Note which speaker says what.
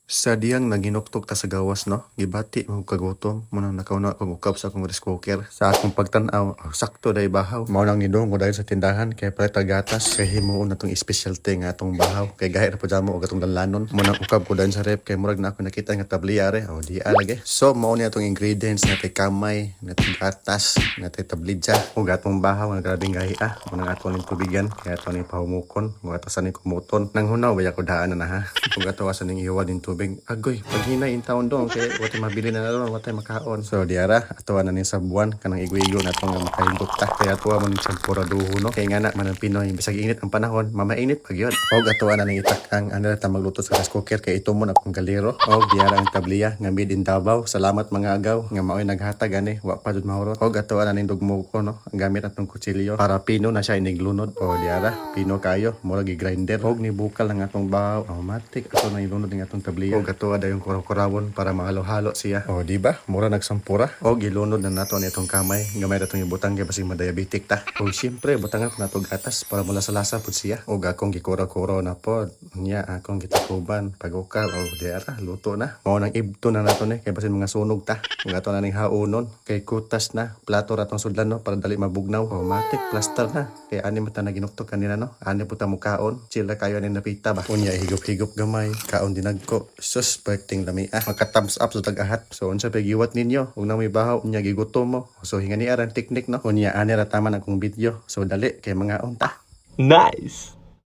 Speaker 1: Sa diyang naginuktok ta sa gawas no, gibati mo kagutom mo nang nakauna kog ukap sa akong rice cooker. Sa akong pagtan-aw, sakto day bahaw. Mao nang nidong ko dahil sa tindahan kay palit gatas kay himuon natong specialty nga atong bahaw. Kay gahit ra pud mo og atong lanlanon. Mo nang ukap ko dahil sa rep kay murag na ako nakita nga tabliyare. O di alage. So mao ni atong ingredients natay kamay, natay gatas, natay tablidya ug atong bahaw nga grabing gahi Mo nang ato ning tubigan kay ato ning pahumukon, mo atasan ning kumuton. Nang hunaw baya ko daan na ha. Ug ato asan ning iwa din tubig. Agoy, paghinay in taon dong kay wate mabili na naron, wate makaon. So diara ato na ning sabuan kanang igo-igo na nga makahindot ta. Kaya ato man ning sampura duho no. Kay ngana man ang Pinoy bisag init ang panahon, mamainit pag yun. Og ato na ning itak-ang ano ta magluto sa rice cooker kay ito mo na akong galero. Og diara ang tabliya nga made in Davao. Salamat mga agaw nga maoy naghatag ani, wa pa jud mahurot. Og ato na ning dugmo ko no. Ang gamit atong kutsilyo para pino na siya iniglunod. O diara pino kayo, murag i-grinder. Og ni bukal ang atong bahaw. Automatic ato na ilunod ning atong tabliya. O gato ada yung kurakurawon para mahalo-halo siya. O di ba? Mura nagsampura. O gilunod na nato ni itong kamay. Gamay datong ibutang kay basing madiabetic ta. O siyempre butangan ko nato gatas para mula sa lasa pud siya. O akong gikura-kura na pod. Nya akong gitakuban pagukal. O diara luto na. Mao nang ibto na nato ni kay basin mga sunog ta. O gato na ning haunon kay kutas na. Plato ratong sudlan no para dali mabugnaw. O matik plaster na. Kay ani mata na ginuktok kanina no. Ani puta mo kaon. Sila kayo ani napita ba. Unya higop-higop gamay. Kaon dinagko. Suspecting lami magka-thumbs up sa tag-ahat. So unsa pagiwat ninyo ug na may bahaw unya gigutom mo. So hingani aran technique no. Unya ani ra taman akong video. So dali kay mga unta.
Speaker 2: Nice!